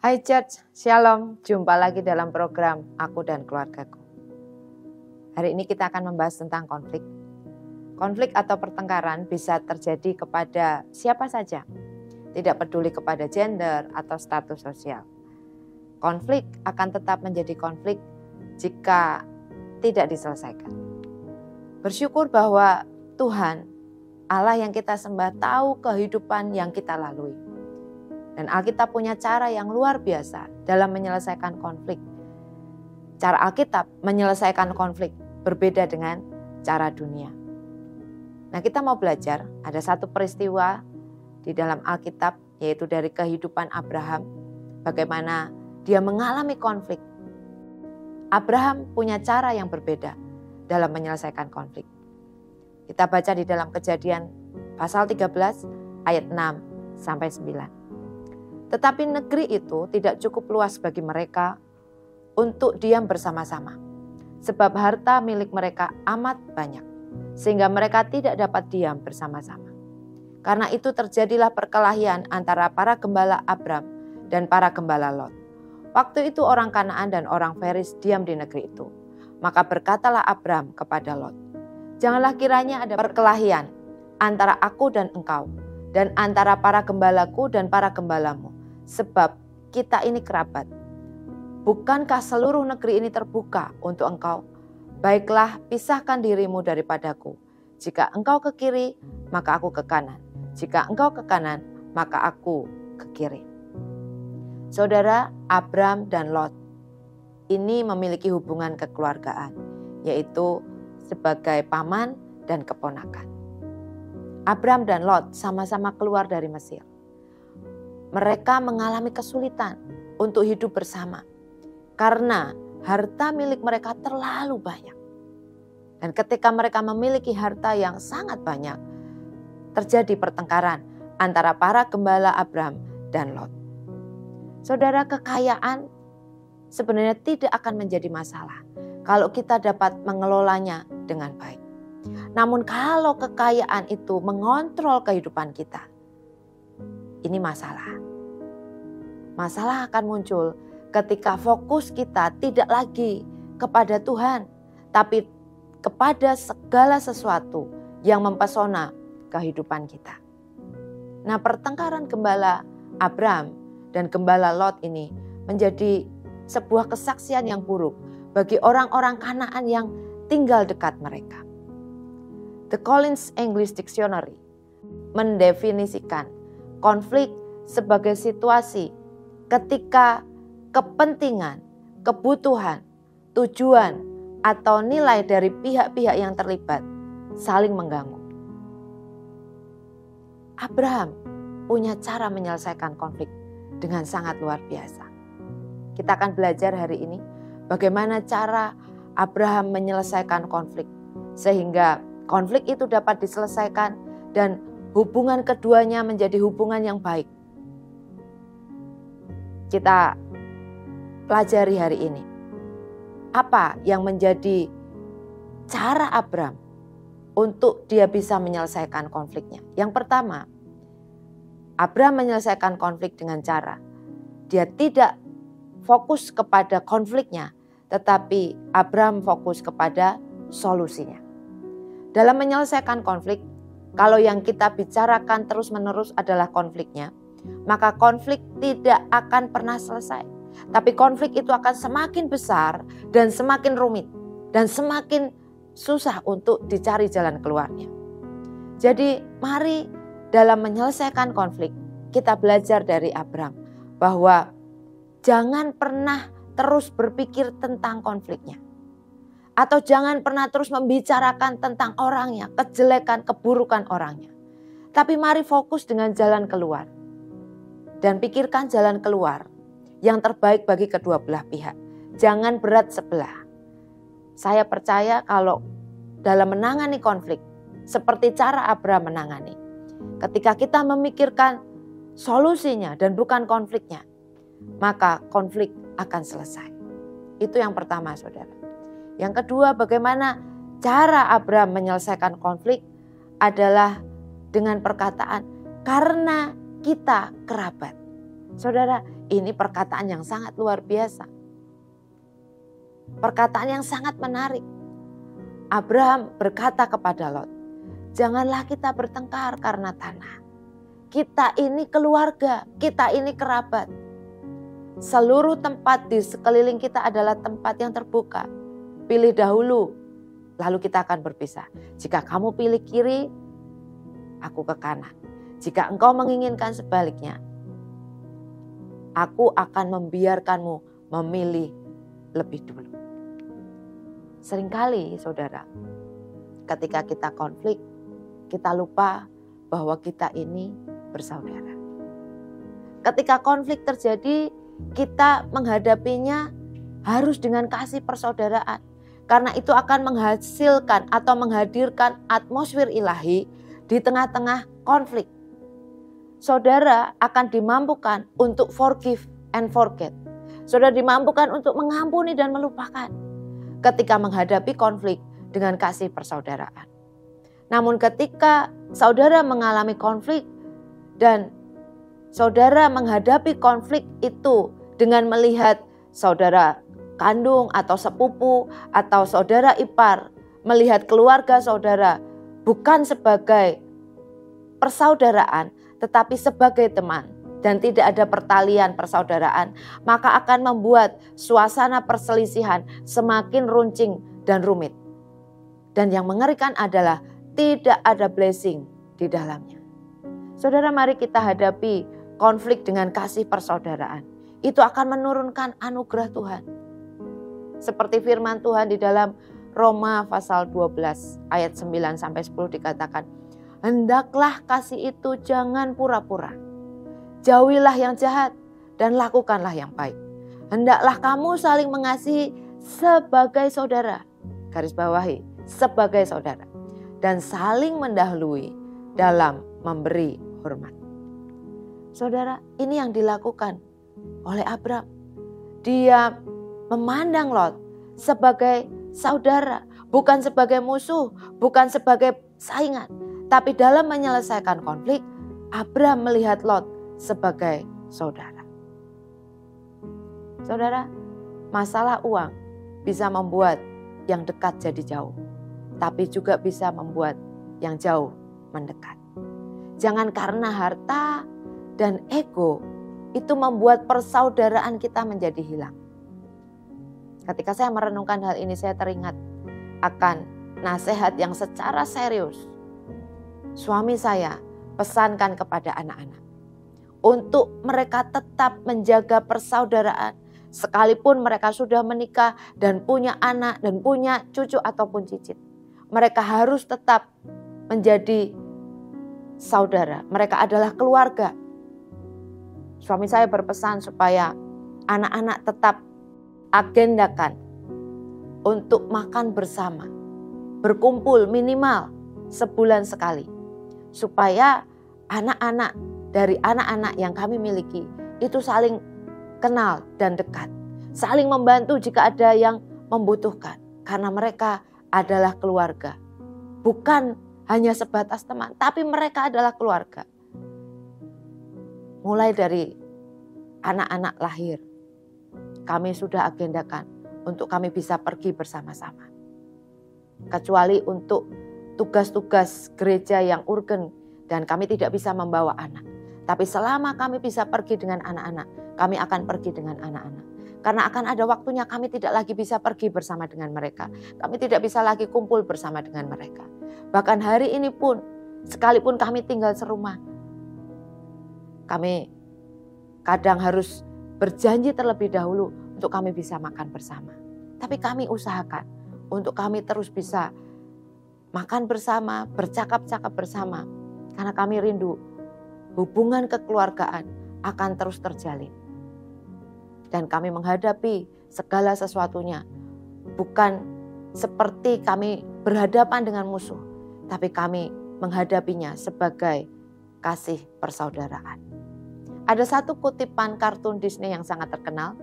Hai Church, Shalom, jumpa lagi dalam program Aku dan Keluargaku. Hari ini kita akan membahas tentang konflik. Konflik atau pertengkaran bisa terjadi kepada siapa saja, tidak peduli kepada gender atau status sosial. Konflik akan tetap menjadi konflik jika tidak diselesaikan. Bersyukur bahwa Tuhan, Allah yang kita sembah, tahu kehidupan yang kita lalui. Dan Alkitab punya cara yang luar biasa dalam menyelesaikan konflik. Cara Alkitab menyelesaikan konflik berbeda dengan cara dunia. Nah, kita mau belajar, ada satu peristiwa di dalam Alkitab, yaitu dari kehidupan Abraham, bagaimana dia mengalami konflik. Abraham punya cara yang berbeda dalam menyelesaikan konflik. Kita baca di dalam Kejadian pasal 13 ayat 6 sampai 9. Tetapi negeri itu tidak cukup luas bagi mereka untuk diam bersama-sama. Sebab harta milik mereka amat banyak, sehingga mereka tidak dapat diam bersama-sama. Karena itu terjadilah perkelahian antara para gembala Abram dan para gembala Lot. Waktu itu orang Kanaan dan orang Feris diam di negeri itu. Maka berkatalah Abram kepada Lot, janganlah kiranya ada perkelahian antara aku dan engkau, dan antara para gembalaku dan para gembalamu. Sebab kita ini kerabat. Bukankah seluruh negeri ini terbuka untuk engkau? Baiklah, pisahkan dirimu daripadaku. Jika engkau ke kiri, maka aku ke kanan. Jika engkau ke kanan, maka aku ke kiri. Saudara, Abram dan Lot ini memiliki hubungan kekeluargaan, yaitu sebagai paman dan keponakan. Abram dan Lot sama-sama keluar dari Mesir. Mereka mengalami kesulitan untuk hidup bersama karena harta milik mereka terlalu banyak. Dan ketika mereka memiliki harta yang sangat banyak, terjadi pertengkaran antara para gembala Abram dan Lot. Saudara, kekayaan sebenarnya tidak akan menjadi masalah kalau kita dapat mengelolanya dengan baik. Namun kalau kekayaan itu mengontrol kehidupan kita, ini masalah. Masalah akan muncul ketika fokus kita tidak lagi kepada Tuhan, tapi kepada segala sesuatu yang mempesona kehidupan kita. Nah, pertengkaran gembala Abram dan gembala Lot ini menjadi sebuah kesaksian yang buruk bagi orang-orang Kanaan yang tinggal dekat mereka. The Collins English Dictionary mendefinisikan konflik sebagai situasi ketika kepentingan, kebutuhan, tujuan, atau nilai dari pihak-pihak yang terlibat saling mengganggu. Abraham punya cara menyelesaikan konflik dengan sangat luar biasa. Kita akan belajar hari ini bagaimana cara Abraham menyelesaikan konflik sehingga konflik itu dapat diselesaikan dan hubungan keduanya menjadi hubungan yang baik. Kita pelajari hari ini. Apa yang menjadi cara Abram untuk dia bisa menyelesaikan konfliknya? Yang pertama, Abram menyelesaikan konflik dengan cara dia tidak fokus kepada konfliknya, tetapi Abram fokus kepada solusinya. Dalam menyelesaikan konflik, kalau yang kita bicarakan terus-menerus adalah konfliknya, maka konflik tidak akan pernah selesai. Tapi konflik itu akan semakin besar dan semakin rumit dan semakin susah untuk dicari jalan keluarnya. Jadi mari dalam menyelesaikan konflik kita belajar dari Abram bahwa jangan pernah terus berpikir tentang konfliknya. Atau jangan pernah terus membicarakan tentang orangnya, kejelekan, keburukan orangnya. Tapi mari fokus dengan jalan keluar. Dan pikirkan jalan keluar yang terbaik bagi kedua belah pihak. Jangan berat sebelah. Saya percaya kalau dalam menangani konflik, seperti cara Abraham menangani. Ketika kita memikirkan solusinya dan bukan konfliknya, maka konflik akan selesai. Itu yang pertama, saudara. Yang kedua, bagaimana cara Abraham menyelesaikan konflik adalah dengan perkataan, karena kita kerabat. Saudara, Ini perkataan yang sangat luar biasa. Perkataan yang sangat menarik. Abraham berkata kepada Lot, janganlah kita bertengkar karena tanah. Kita ini keluarga, kita ini kerabat. Seluruh tempat di sekeliling kita adalah tempat yang terbuka. Pilih dahulu, lalu kita akan berpisah. Jika kamu pilih kiri, aku ke kanan. Jika engkau menginginkan sebaliknya, aku akan membiarkanmu memilih lebih dulu. Seringkali saudara, ketika kita konflik, kita lupa bahwa kita ini bersaudara. Ketika konflik terjadi, kita menghadapinya harus dengan kasih persaudaraan. Karena itu akan menghasilkan atau menghadirkan atmosfer ilahi di tengah-tengah konflik. Saudara akan dimampukan untuk forgive and forget. Saudara dimampukan untuk mengampuni dan melupakan ketika menghadapi konflik dengan kasih persaudaraan. Namun ketika saudara mengalami konflik dan saudara menghadapi konflik itu dengan melihat saudara kandung atau sepupu atau saudara ipar, melihat keluarga saudara bukan sebagai persaudaraan tetapi sebagai teman dan tidak ada pertalian persaudaraan, maka akan membuat suasana perselisihan semakin runcing dan rumit. Dan yang mengerikan adalah tidak ada blessing di dalamnya. Saudara, mari kita hadapi konflik dengan kasih persaudaraan. Itu akan menurunkan anugerah Tuhan. Seperti firman Tuhan di dalam Roma pasal 12 ayat 9-10 dikatakan, hendaklah kasih itu jangan pura-pura. Jauhilah yang jahat dan lakukanlah yang baik. Hendaklah kamu saling mengasihi sebagai saudara. Garis bawahi, sebagai saudara. Dan saling mendahului dalam memberi hormat. Saudara, ini yang dilakukan oleh Abraham. Dia memandang Lot sebagai saudara, bukan sebagai musuh, bukan sebagai saingan. Tapi dalam menyelesaikan konflik, Abraham melihat Lot sebagai saudara. Saudara, masalah uang bisa membuat yang dekat jadi jauh, tapi juga bisa membuat yang jauh mendekat. Jangan karena harta dan ego itu membuat persaudaraan kita menjadi hilang. Ketika saya merenungkan hal ini, saya teringat akan nasihat yang secara serius suami saya pesankan kepada anak-anak. Untuk mereka tetap menjaga persaudaraan sekalipun mereka sudah menikah dan punya anak dan punya cucu ataupun cicit. Mereka harus tetap menjadi saudara. Mereka adalah keluarga. Suami saya berpesan supaya anak-anak tetap agendakan untuk makan bersama. Berkumpul minimal sebulan sekali. Supaya anak-anak dari anak-anak yang kami miliki itu saling kenal dan dekat. Saling membantu jika ada yang membutuhkan. Karena mereka adalah keluarga. Bukan hanya sebatas teman, tapi mereka adalah keluarga. Mulai dari anak-anak lahir, kami sudah agendakan untuk kami bisa pergi bersama-sama. Kecuali untuk tugas-tugas gereja yang urgen dan kami tidak bisa membawa anak. Tapi selama kami bisa pergi dengan anak-anak, kami akan pergi dengan anak-anak. Karena akan ada waktunya kami tidak lagi bisa pergi bersama dengan mereka. Kami tidak bisa lagi kumpul bersama dengan mereka. Bahkan hari ini pun, sekalipun kami tinggal serumah, kami kadang harus berjanji terlebih dahulu untuk kami bisa makan bersama. Tapi kami usahakan untuk kami terus bisa makan bersama, bercakap-cakap bersama. Karena kami rindu hubungan kekeluargaan akan terus terjalin. Dan kami menghadapi segala sesuatunya bukan seperti kami berhadapan dengan musuh. Tapi kami menghadapinya sebagai kasih persaudaraan. Ada satu kutipan kartun Disney yang sangat terkenal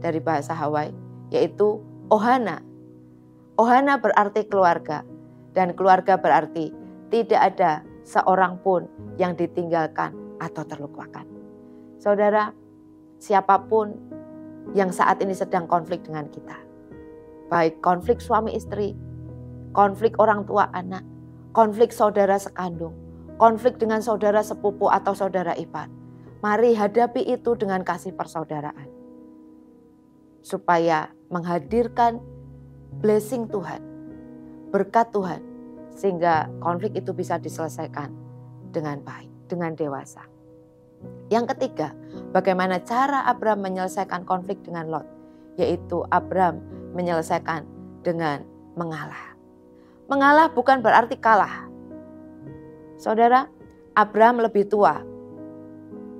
dari bahasa Hawaii, yaitu Ohana. Ohana berarti keluarga, dan keluarga berarti tidak ada seorang pun yang ditinggalkan atau terlupakan. Saudara, siapapun yang saat ini sedang konflik dengan kita. Baik konflik suami istri, konflik orang tua anak, konflik saudara sekandung, konflik dengan saudara sepupu atau saudara ipar. Mari hadapi itu dengan kasih persaudaraan. Supaya menghadirkan blessing Tuhan, berkat Tuhan, sehingga konflik itu bisa diselesaikan dengan baik, dengan dewasa. Yang ketiga, bagaimana cara Abram menyelesaikan konflik dengan Lot, yaitu Abram menyelesaikan dengan mengalah. Mengalah bukan berarti kalah. Saudara, Abram lebih tua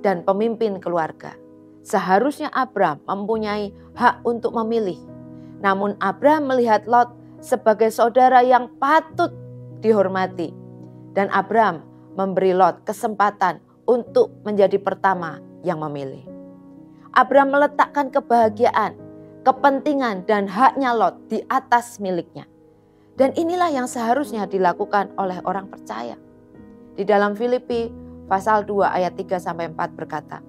dan pemimpin keluarga. Seharusnya Abram mempunyai hak untuk memilih. Namun Abram melihat Lot sebagai saudara yang patut dihormati. Dan Abram memberi Lot kesempatan untuk menjadi pertama yang memilih. Abram meletakkan kebahagiaan, kepentingan dan haknya Lot di atas miliknya. Dan inilah yang seharusnya dilakukan oleh orang percaya. Di dalam Filipi pasal 2 ayat 3-4 berkata,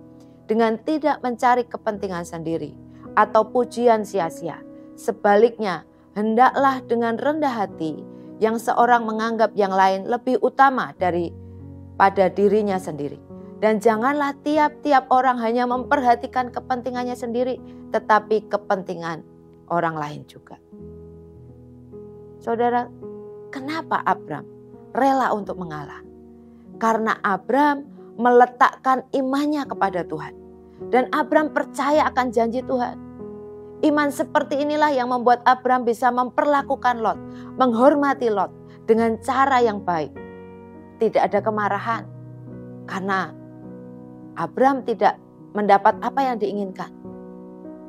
dengan tidak mencari kepentingan sendiri atau pujian sia-sia. Sebaliknya, hendaklah dengan rendah hati yang seorang menganggap yang lain lebih utama daripada dirinya sendiri. Dan janganlah tiap-tiap orang hanya memperhatikan kepentingannya sendiri, tetapi kepentingan orang lain juga. Saudara, kenapa Abram rela untuk mengalah? Karena Abram meletakkan imannya kepada Tuhan. Dan Abram percaya akan janji Tuhan. Iman seperti inilah yang membuat Abram bisa memperlakukan Lot, menghormati Lot dengan cara yang baik. Tidak ada kemarahan. Karena Abram tidak mendapat apa yang diinginkan.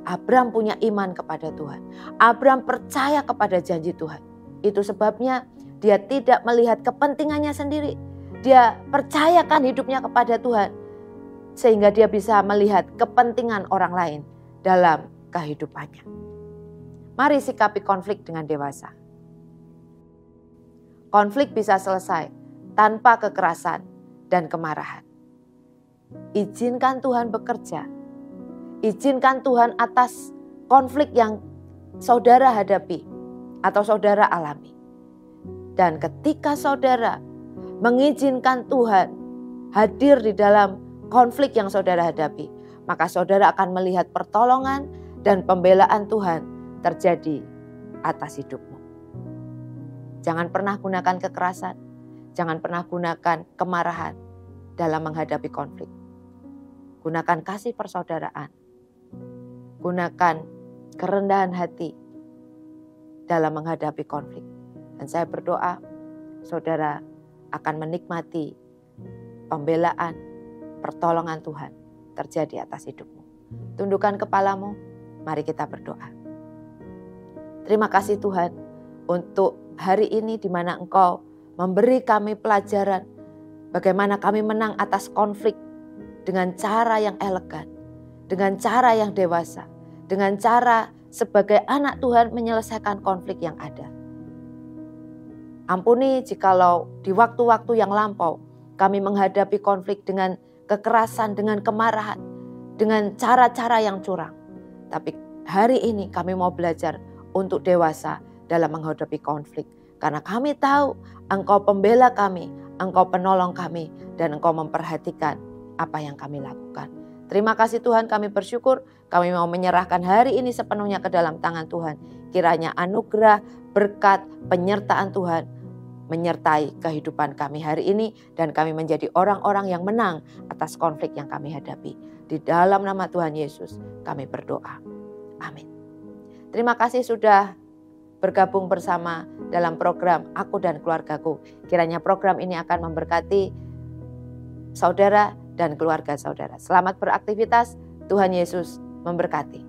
Abram punya iman kepada Tuhan. Abram percaya kepada janji Tuhan. Itu sebabnya dia tidak melihat kepentingannya sendiri. Dia percayakan hidupnya kepada Tuhan. Sehingga dia bisa melihat kepentingan orang lain dalam kehidupannya. Mari sikapi konflik dengan dewasa. Konflik bisa selesai tanpa kekerasan dan kemarahan. Izinkan Tuhan bekerja. Izinkan Tuhan atas konflik yang saudara hadapi atau saudara alami. Dan ketika saudara mengizinkan Tuhan hadir di dalam konflik yang saudara hadapi, maka saudara akan melihat pertolongan dan pembelaan Tuhan terjadi atas hidupmu. Jangan pernah gunakan kekerasan, jangan pernah gunakan kemarahan dalam menghadapi konflik. Gunakan kasih persaudaraan, gunakan kerendahan hati dalam menghadapi konflik. Dan saya berdoa, saudara akan menikmati pembelaan, pertolongan Tuhan terjadi atas hidupmu. Tundukkan kepalamu, mari kita berdoa. Terima kasih Tuhan untuk hari ini di mana Engkau memberi kami pelajaran bagaimana kami menang atas konflik dengan cara yang elegan, dengan cara yang dewasa, dengan cara sebagai anak Tuhan menyelesaikan konflik yang ada. Ampuni jikalau di waktu-waktu yang lampau kami menghadapi konflik dengan kekerasan, dengan kemarahan, dengan cara-cara yang curang. Tapi hari ini kami mau belajar untuk dewasa dalam menghadapi konflik. Karena kami tahu Engkau pembela kami, Engkau penolong kami, dan Engkau memperhatikan apa yang kami lakukan. Terima kasih Tuhan, kami bersyukur, kami mau menyerahkan hari ini sepenuhnya ke dalam tangan Tuhan. Kiranya anugerah, berkat, penyertaan Tuhan menyertai kehidupan kami hari ini dan kami menjadi orang-orang yang menang atas konflik yang kami hadapi. Di dalam nama Tuhan Yesus kami berdoa. Amin. Terima kasih sudah bergabung bersama dalam program Aku dan Keluargaku. Kiranya program ini akan memberkati saudara dan keluarga saudara. Selamat beraktivitas, Tuhan Yesus memberkati.